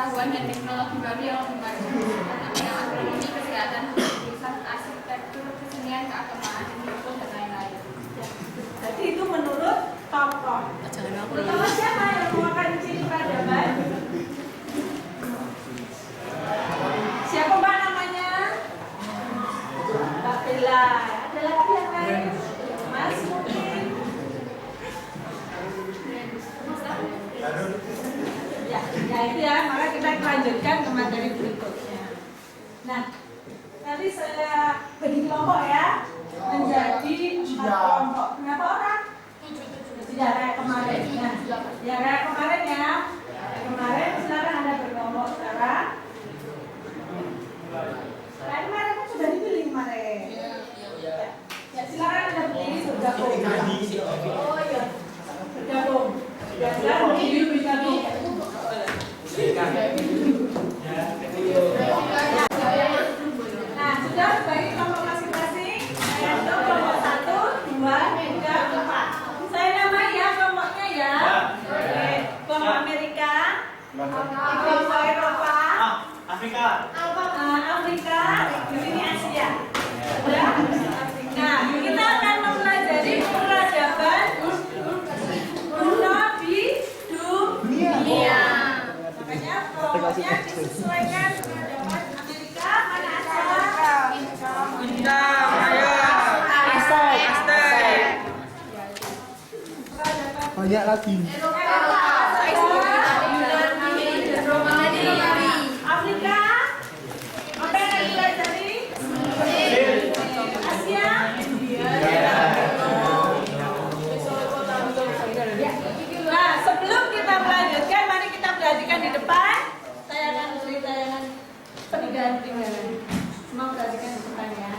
pengetahuan dan teknologi baru yang lebih maju, namanya agronomi, kesehatan, jurusan arsitektur, kesenian, keagamaan, dan hukum dan lain-lain. Jadi itu menurut tokoh. Terutama siapa yang memakan ciri peradaban? Siapa Mbak namanya? Mbak Bella. Ada lagi yang lain? Mas mungkin? Ya itu ya, maka kita lanjutkan ke materi berikutnya. Nah, nanti saya bagi kelompok ya, menjadi 4 kelompok. Berapa orang? 7. Ya kayak kemarin. Nah, ya kayak kemarin ya. Kemarin silakan Anda berkelompok sekarang. Kayak kemarin kan sudah dipilih kemarin. Ya silakan Anda berdiri bergabung. Oh iya, bergabung. Ya silakan berdiri bergabung. Nah, sudah bagi kelompok masing-masing. Saya hitung kelompok 1, 2, 3, 4. Saya namai ya kelompoknya ya. Oke. Kelompok Amerika, kelompok Eropa, Afrika. Afrika, ini Asia. Sudah? Nah, kita akan mempelajari peradaban kuno di dunia. Makanya kelompoknya disesuaikan peradaban Amerika mana asal? Banyak lagi. Afrika, apa yang dipelajari? Asia. Nah, sebelum kita melanjutkan, mari kita perhatikan di depan. Saya akan beri tayangan peninggalan-peninggalan. Semua perhatikan di depan ya.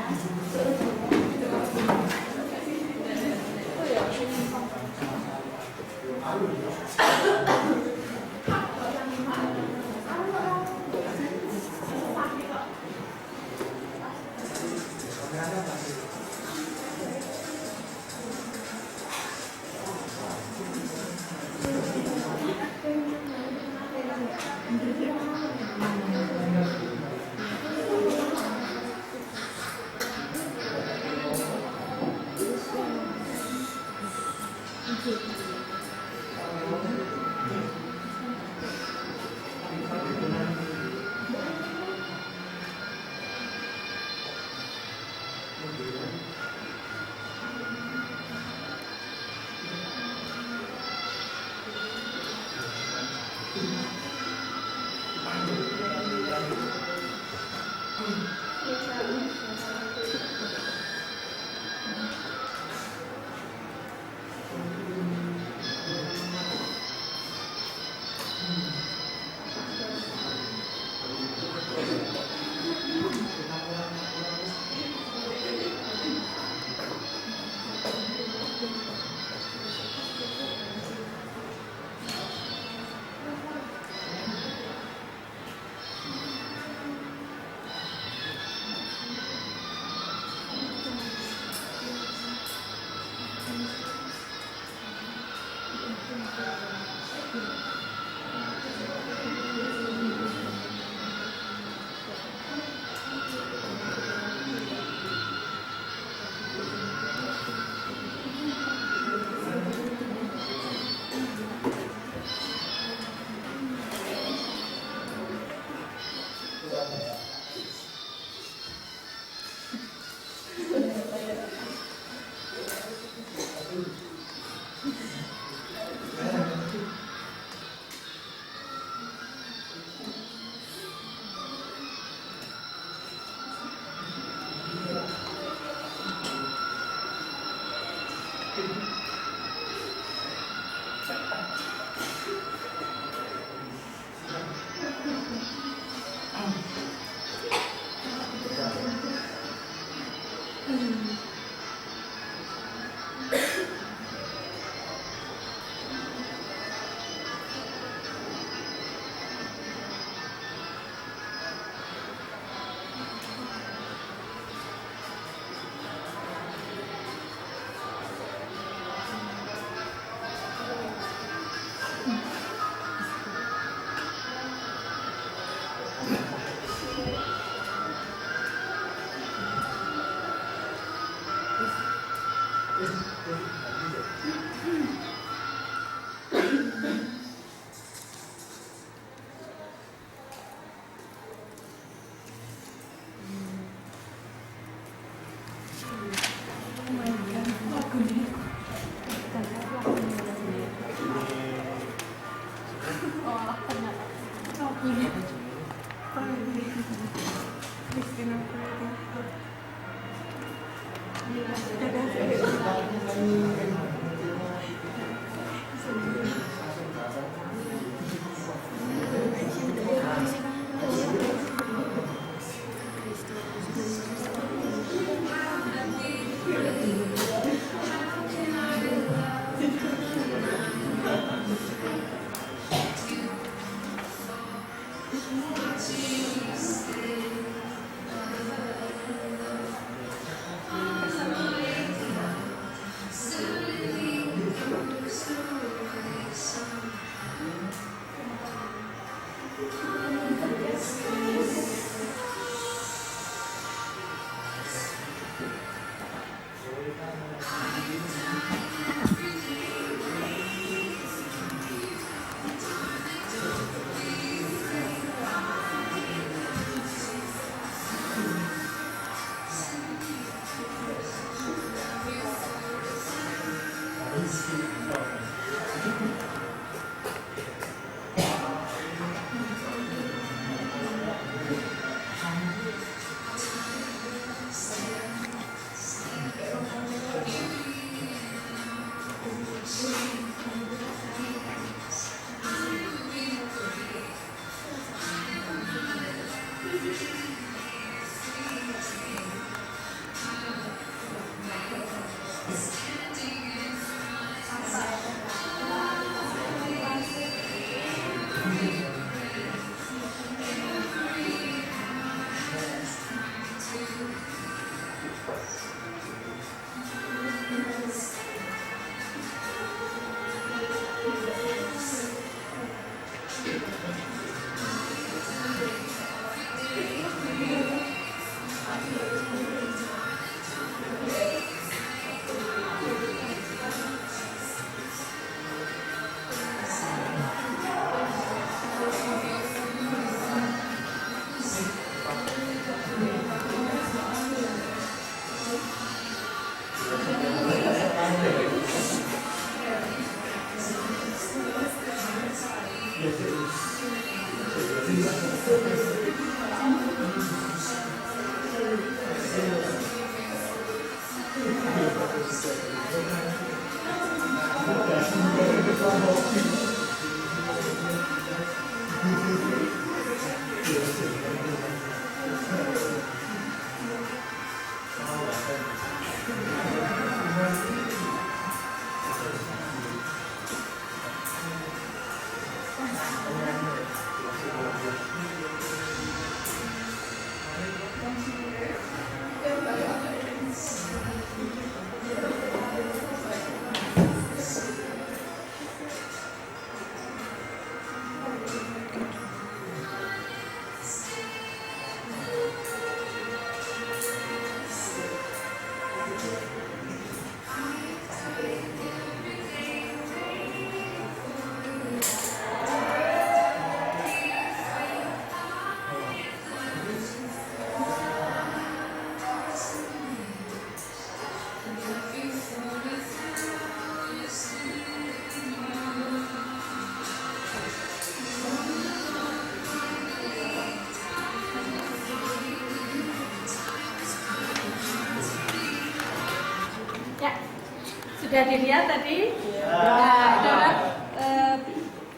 Sudah dilihat tadi? Nah, itu adalah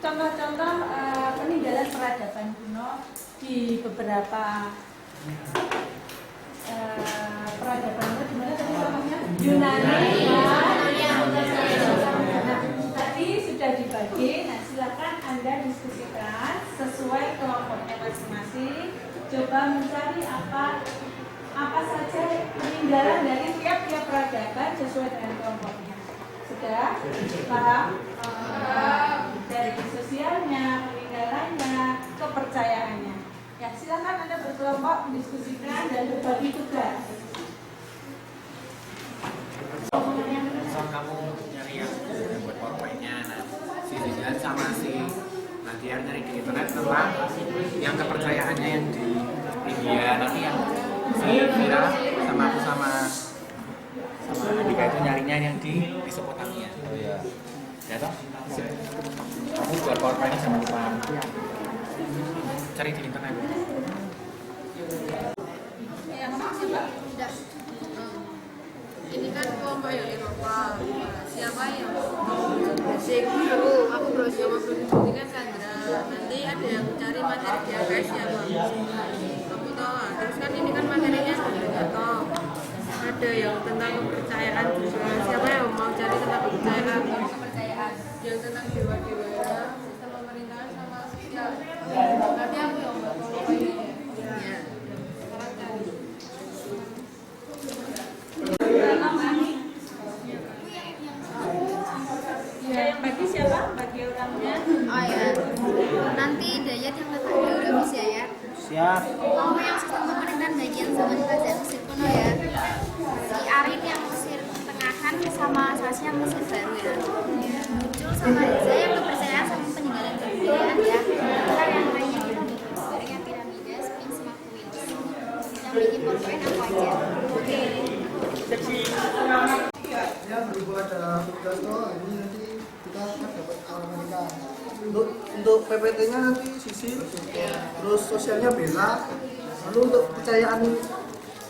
contoh-contoh peninggalan peradaban kuno di beberapa peradaban itu di mana tadi namanya? Yunani. Nah, tadi sudah dibagi. Nah, silakan Anda diskusikan sesuai kelompoknya masing-masing. Coba mencari apa saja peninggalan dari tiap-tiap peradaban sesuai dengan kelompoknya. Sudah paham? Dari sosialnya, peninggalannya, kepercayaannya. Ya, silakan Anda berkelompok mendiskusikan dan berbagi tugas. Kamu nyari yang buat PowerPoint-nya, nah si Zidan sama si Nadia nyari di internet tentang yang kepercayaannya yang di India, nanti yang si Vira sama aku sama Andika itu nyarinya yang di Mesopotamia. Oh iya. Ya toh? Kamu buat PowerPoint-nya jangan lupa cari di internet. Ini kan kelompok yang Eropa. Siapa yang basic dulu? Aku browsing sama Bro ini kan Sandra. Nanti ada yang cari materi di AKS ya Bang. Aku tahu. Terus kan ini kan materinya sebenarnya toh. Ada yang tentang kepercayaan juga. Siapa yang mau cari tentang kepercayaan? Yang tentang dewa-dewa, sistem pemerintahan sama sosial. Nanti aku yang buat. Siap. Mau yang sistem pemerintahan bagian zaman kerajaan Mesir kuno ya. Si Arin yang Mesir tengahan sama Sasnya Mesir baru ya. Muncul sama Reza yang kepercayaan sama peninggalan kebudayaan ya. Ntar yang lainnya kita bentuknya piramida, sphinx, sama kuil. Yang bikin powerpoint aku aja. Oke. Ya berhubung ada tugas toh ini nanti kita kan dapat Amerika. Untuk PPT-nya nanti sisi, terus sosialnya Bella, lalu untuk kepercayaan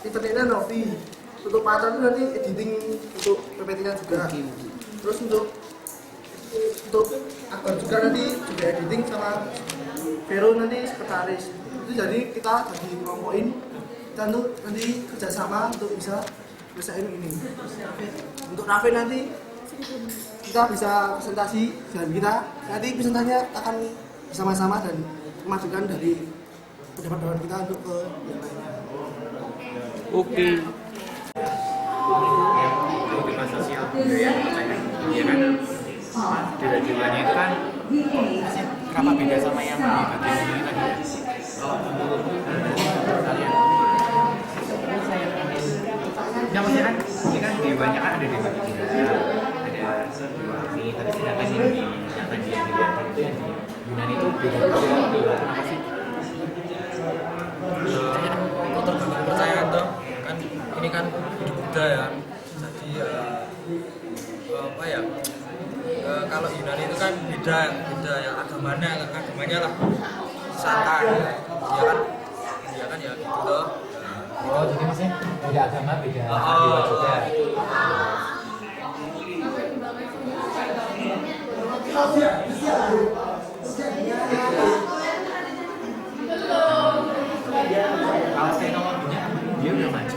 internetnya Novi, untuk Patra itu nanti editing untuk PPT-nya juga. Terus untuk aktor juga nanti juga editing sama Vero nanti sekretaris. Itu jadi kita jadi ngomongin kita tuh nanti kerjasama untuk bisa selesaiin ini. Untuk Rafi nanti kita bisa presentasi dan kita nanti presentasinya akan bersama-sama dan memajukan dari pendapat kita untuk ke yang lainnya. Oke. Kehidupan sosial budaya kepercayaan ya kan dewa-dewanya itu kan kenapa beda sama yang di bagian ini tadi ya? Kalau menurut kalian nggak maksudnya kan ini kan dewanya kan ada dewa tiga, ada dewa api, tapi sedangkan yang di Yunani itu beda apa sih? Itu tergantung kepercayaan toh kan ini kan hidup Buddha ya jadi apa ya kalau Yunani itu kan beda ya agamanya lah Santa ya kan ya gitu toh. Oh jadi maksudnya beda agama beda Oh, dewa juga. Kalau teknologinya dia udah maju.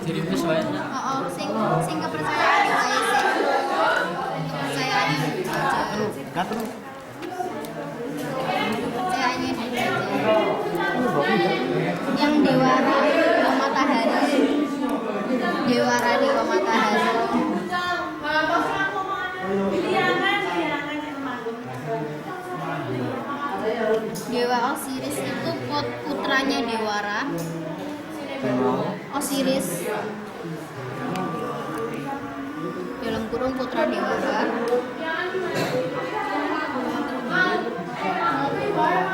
Jadi sesuai Sing kepercayaan aja sih. Kepercayaannya Gatel. kepercayaannya yang dewara dewa matahari dewa Osiris itu putranya Dewara. Osiris dalam kurung putra Dewara.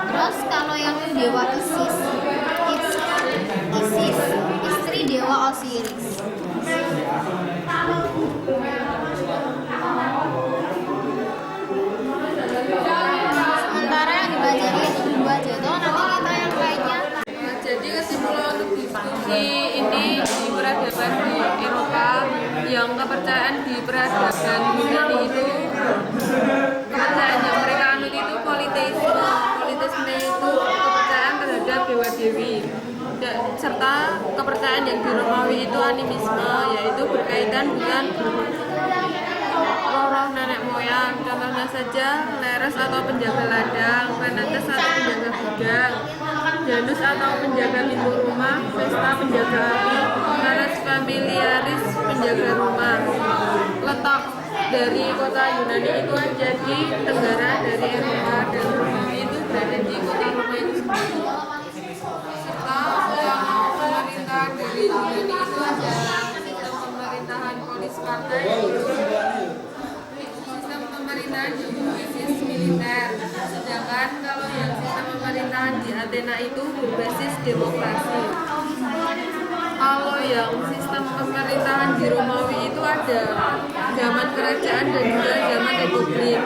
Terus kalau yang dewa Isis istri dewa Osiris. Sementara yang dipelajari itu dua aja tuh, nanti kita yang lainnya. Jadi kesimpulan untuk diskusi ini di peradaban di Eropa yang kepercayaan di peradaban Yunani itu kepercayaan yang mereka anut itu politisme itu kepercayaan terhadap dewa-dewi serta kepercayaan yang di Romawi itu animisme, yaitu berkaitan dengan roh nenek moyang, contohnya saja Leres atau penjaga ladang, Penates atau penjaga gudang, Janus atau penjaga pintu rumah, Vesta penjaga api, Lares familiaris penjaga rumah. Letak dari kota Yunani itu aja di tenggara dari Eropa dan Romawi itu berada di kota Roma itu sendiri. Serta pemerintah dari Yunani itu adalah sistem pemerintahan polis partai, sistem pemerintahan berbasis militer. Sedangkan kalau yang sistem pemerintahan di Athena itu berbasis demokrasi. Kalau yang sistem pemerintahan di Romawi itu ada zaman kerajaan dan juga zaman republik.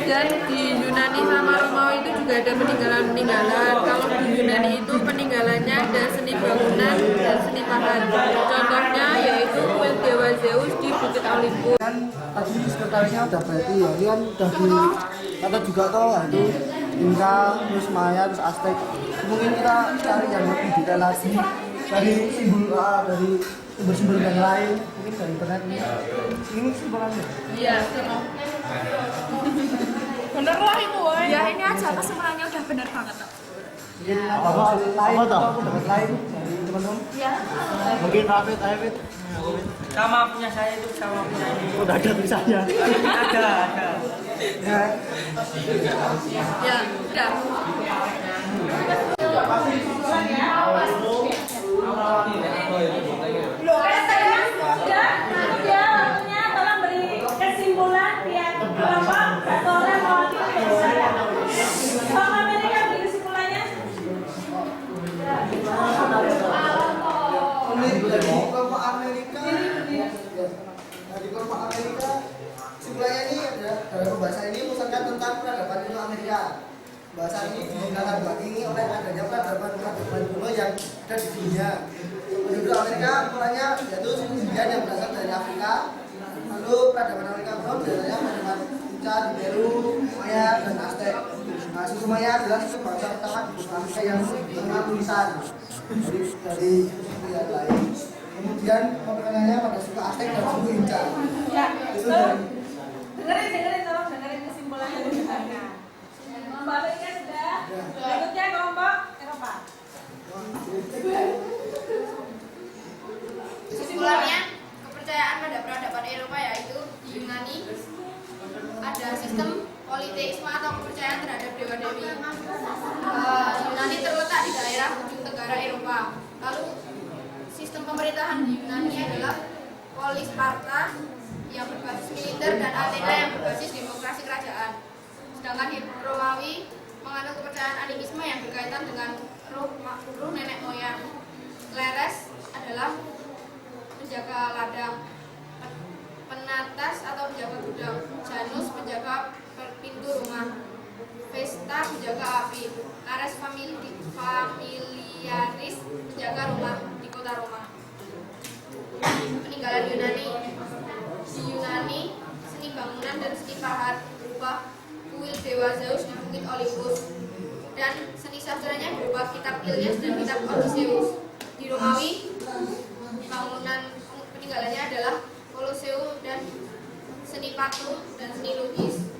Dan di Yunani sama Romawi itu juga ada peninggalan-peninggalan. Kalau di Yunani itu peninggalannya ada seni bangunan dan seni pahat. Contohnya yaitu kuil Dewa Zeus di Bukit Olympus. Kan tadi sekretarisnya udah berarti ya, ini kan udah di kata juga toh itu Inka, terus Maya, terus Aztec. Mungkin kita cari yang lebih detail lagi dari sumber-sumber yang lain, mungkin dari internet ini. Ini simpulannya. Iya. Bener lah itu, woy. Ya ini aja kesimpulannya udah bener banget kok. Mungkin apa lain, pendapat lain dari teman-teman. Iya. Mungkin Hafid. Sama punya saya itu sama punya ini. Udah ada tulisannya. Ada. Ya. Ya, udah. Loh, udah, ya waktunya tolong beri kesimpulan yang kelompok satu orang mewakili saya. Sama mereka beri kesimpulannya. Dari kelompok Amerika, dari kelompok Amerika, simpulannya ini dalam pembahasan ini pusatkan tentang peradaban Indo-Amerika. Bahasa ini ditindaklanjuti oleh adanya peradaban kuno yang ada di dunia. Penduduk Amerika mulanya yaitu suku Indian yang berasal dari Afrika. Lalu peradaban Amerika kuno biasanya peradaban Inca di Peru, Maya dan Aztec. Nah, suku Maya adalah suku bangsa pertama di Amerika yang mengenal tulisan dari suku yang lain. Kemudian pertanyaannya pada suku Aztec dan suku Inca. Ya, Itu dari dengerin, tolong dengerin kesimpulan yang diberikan. Kelompok Amerika sudah, berikutnya kelompok Eropa. Kesimpulannya, kepercayaan pada peradaban Eropa yaitu di Yunani ada sistem politeisme atau kepercayaan terhadap dewa-dewi. Yunani terletak di daerah ujung tenggara Eropa. Lalu sistem pemerintahan di Yunani adalah polis Sparta yang berbasis militer dan Athena yang berbasis demokrasi kerajaan. Sedangkan di Romawi menganut kepercayaan animisme yang berkaitan dengan ruh nenek moyang. Kleres adalah penjaga ladang, penatas atau penjaga gudang, Janus penjaga pintu rumah, Vesta penjaga api, Ares familiaris penjaga rumah di kota Roma. Peninggalan Yunani. Di Yunani, seni bangunan dan seni pahat berupa kuil dewa Zeus di bukit Olympus, dan seni sastranya berupa kitab Ilias dan kitab Odysseus. Di Romawi, bangunan peninggalannya adalah Colosseum dan seni patung dan seni lukis.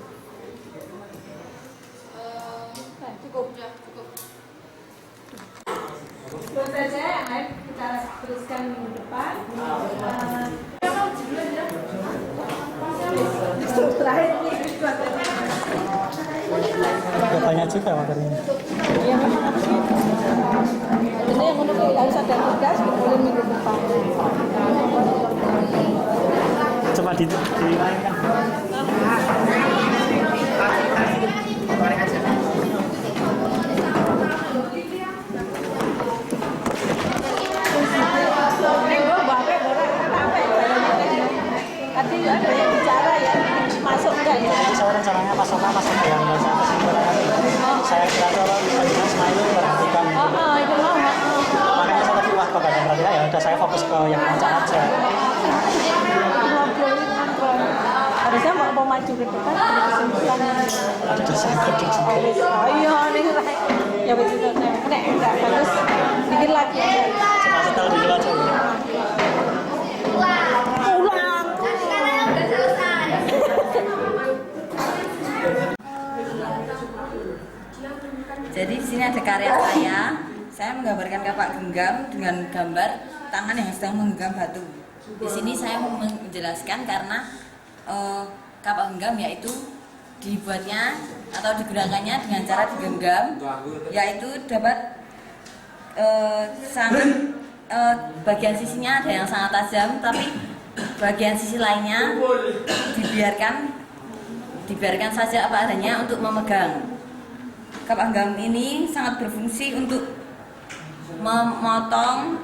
Cukup. Itu saja, yang lain kita teruskan minggu depan. Terakhir ini Banyak juga materinya. yang ini yang menurut harus ada tugas boleh minggu depan. Coba dilainkan. Tadi ada yang bicara ya, masuk enggak ya? Saya rencananya masuk yang saya kesimpulan. Saya kira kalau bisa Ismail perhatikan. Itu mau. Makanya saya tadi wah kok gak ada perhatian ya udah saya fokus ke yang lancar aja. Ngobrol. Harusnya mau maju ke depan ada kesimpulan. Ada dosen juga. Iya, nih ya begitu. Nek enggak bagus. Bikin lagi. Cuma setel dulu aja. Ulang. Karena udah selesai. Jadi di sini ada karya saya menggambarkan kapak genggam dengan gambar tangan yang sedang menggenggam batu. Di sini saya mau menjelaskan karena kapak genggam yaitu dibuatnya atau digunakannya dengan cara digenggam, yaitu dapat sangat bagian sisinya ada yang sangat tajam, tapi bagian sisi lainnya dibiarkan saja apa adanya untuk memegang. Kapak genggam ini sangat berfungsi untuk memotong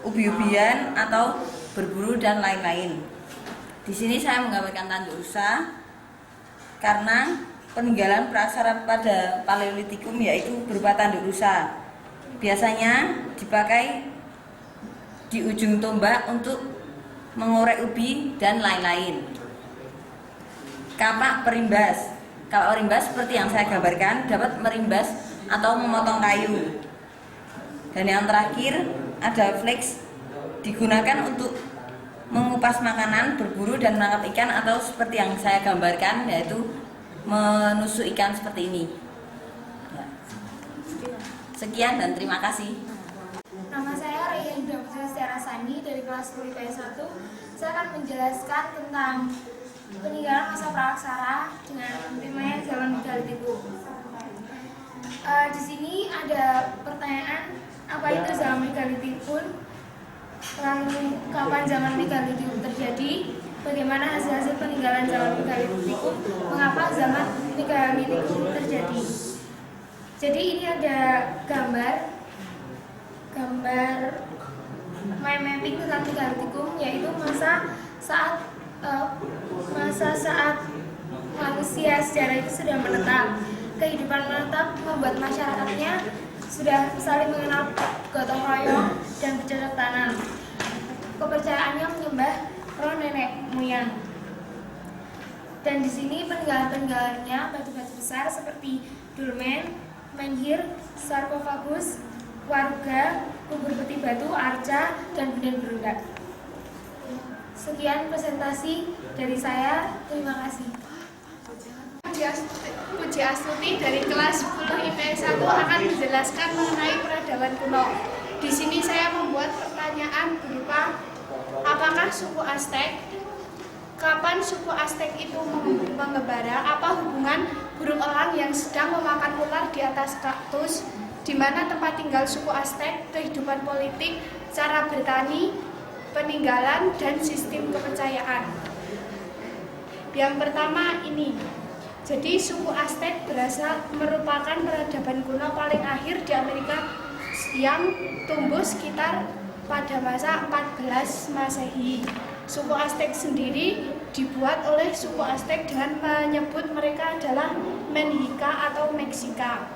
ubi-ubian atau berburu dan lain-lain. Di sini saya menggambarkan tanduk rusa karena peninggalan praksara pada Paleolitikum yaitu berupa tanduk rusa. Biasanya dipakai di ujung tombak untuk mengorek ubi dan lain-lain. Kapak perimbas. Kalau rimbas seperti yang saya gambarkan dapat merimbas atau memotong kayu. Dan yang terakhir ada flex, digunakan untuk mengupas makanan, berburu dan menangkap ikan, atau seperti yang saya gambarkan yaitu menusuk ikan seperti ini. Ya. Sekian dan terima kasih. Nama saya Rayyan Sani dari kelas 10 IPS 1. Saya akan menjelaskan tentang peninggalan masa praaksara dengan temanya zaman Megalitik. Di sini ada pertanyaan, apa itu zaman Megalitik? Lalu kapan zaman Megalitik terjadi? Bagaimana hasil-hasil peninggalan zaman Megalitik? Mengapa zaman Megalitik terjadi? Jadi ini ada gambar mind mapping tentang Megalitikum, yaitu masa saat manusia sejarah itu sudah menetap. Kehidupan menetap membuat masyarakatnya sudah saling mengenal gotong royong dan bercocok tanam. Kepercayaannya menyembah roh nenek moyang. Dan di sini peninggalan-peninggalannya batu-batu besar seperti dolmen, menhir, sarkofagus, waruga, kubur peti batu, arca, dan benden berundak. Sekian presentasi dari saya. Terima kasih. Puji Astuti dari kelas 10 IPS 1 akan menjelaskan mengenai peradaban kuno. Di sini saya membuat pertanyaan berupa apakah suku Aztek, kapan suku Aztek itu mengembara, apa hubungan burung elang yang sedang memakan ular di atas kaktus, di mana tempat tinggal suku Aztek, kehidupan politik, cara bertani, peninggalan, dan sistem kepercayaan. Yang pertama ini, jadi suku Aztek merupakan peradaban kuno paling akhir di Amerika yang tumbuh sekitar pada masa 14 Masehi. Suku Aztek sendiri dibuat oleh suku Aztek dengan menyebut mereka adalah Menhika atau Meksika.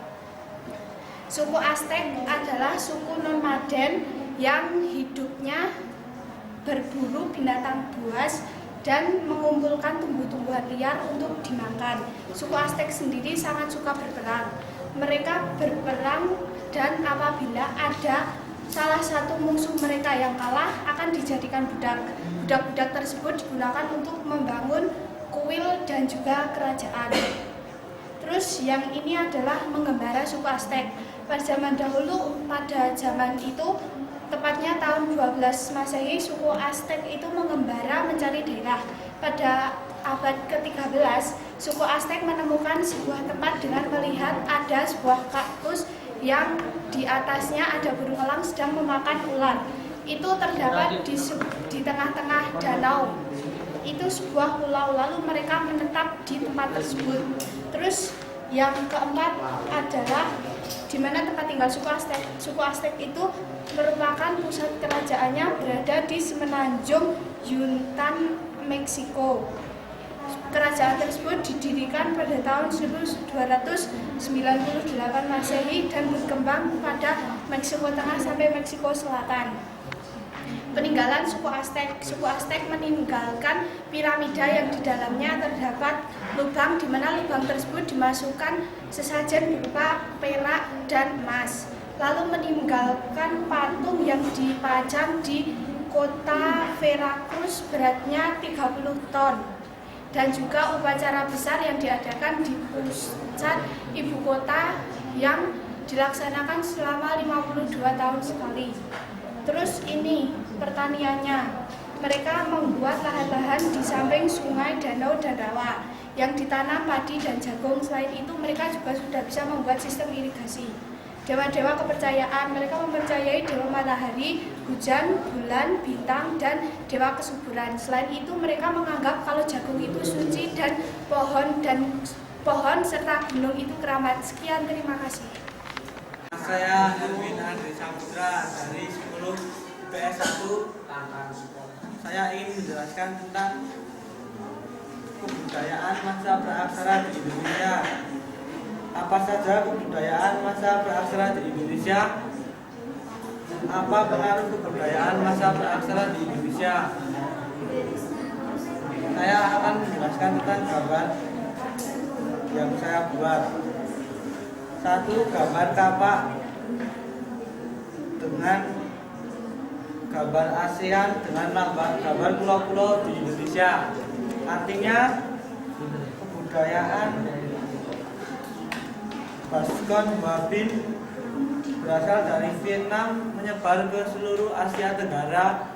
Suku Aztek adalah suku nomaden yang hidupnya berburu binatang buas dan mengumpulkan tumbuh-tumbuhan liar untuk dimakan. Suku Aztek sendiri sangat suka berperang. Mereka berperang dan apabila ada salah satu musuh mereka yang kalah akan dijadikan budak. Budak-budak tersebut digunakan untuk membangun kuil dan juga kerajaan. Terus yang ini adalah mengembara suku Aztek. Pada zaman dahulu, pada zaman itu tepatnya tahun 12 Masehi, suku Aztek itu mengembara mencari daerah. Pada abad ke-13, suku Aztek menemukan sebuah tempat dengan melihat ada sebuah kaktus yang di atasnya ada burung elang sedang memakan ular. Itu terdapat di tengah-tengah danau. Itu sebuah pulau, lalu mereka menetap di tempat tersebut. Terus yang keempat adalah di mana tempat tinggal suku Aztek. Suku Aztek itu merupakan pusat kerajaannya berada di semenanjung Yucatan, Meksiko. Kerajaan tersebut didirikan pada tahun 1298 Masehi dan berkembang pada Meksiko Tengah sampai Meksiko Selatan. Peninggalan suku Aztek. Suku Aztek meninggalkan piramida yang di dalamnya terdapat lubang, di mana lubang tersebut dimasukkan sesajen berupa perak dan emas. Lalu meninggalkan patung yang dipajang di kota Veracruz beratnya 30 ton. Dan juga upacara besar yang diadakan di pusat ibu kota yang dilaksanakan selama 52 tahun sekali. Terus ini pertaniannya, mereka membuat lahan-lahan di samping sungai, danau, dan rawa yang ditanam padi dan jagung. Selain itu mereka juga sudah bisa membuat sistem irigasi. Dewa-dewa kepercayaan, mereka mempercayai dewa matahari, hujan, bulan, bintang, dan dewa kesuburan. Selain itu mereka menganggap kalau jagung itu suci dan pohon serta gunung itu keramat. Sekian, terima kasih. Saya Edwin Andri Saputra dari 10 IPS 1. Saya ingin menjelaskan tentang kebudayaan masa praaksara di Indonesia. Apa saja kebudayaan masa praaksara di Indonesia? Apa pengaruh kebudayaan masa praaksara di Indonesia? Saya akan menjelaskan tentang gambar yang saya buat. 1. Gambar kapak dengan gambar ASEAN dengan gambar pulau-pulau di Indonesia. Artinya kebudayaan Baskon Wabin berasal dari Vietnam menyebar ke seluruh Asia Tenggara,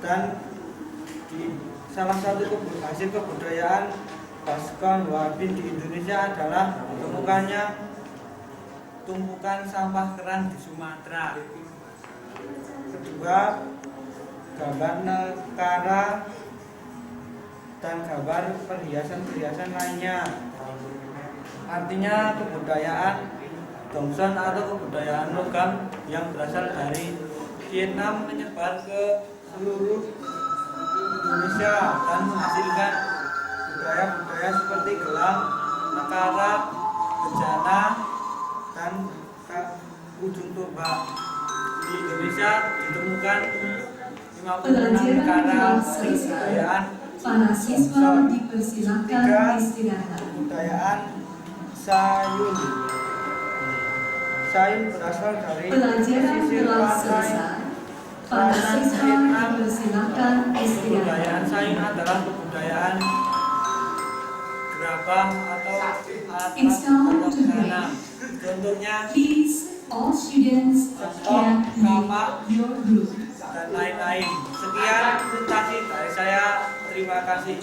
dan salah satu hasil kebudayaan Baskon Wabin di Indonesia adalah ditemukannya tumpukan sampah kerang di Sumatera. Kedua, gambar nekara dan gambar perhiasan-perhiasan lainnya. Artinya kebudayaan Dongson atau kebudayaan logam yang berasal dari Vietnam menyebar ke seluruh Indonesia dan menghasilkan budaya-budaya seperti gelang, nekara, bejana, dan ujung tombak. Di Indonesia ditemukan 56 nekara kebudayaan. Para siswa dipersilakan istirahat. Kebudayaan Sayun. Sayun berasal dari Pelajaran pesisir telah pantai selesai. Para siswa dipersilakan istirahat. Kebudayaan Sayun adalah kebudayaan gerabah atau alat It's time to tanah. Contohnya Please, all students can leave your group. dan lain-lain. Sekian presentasi dari saya. Terima kasih.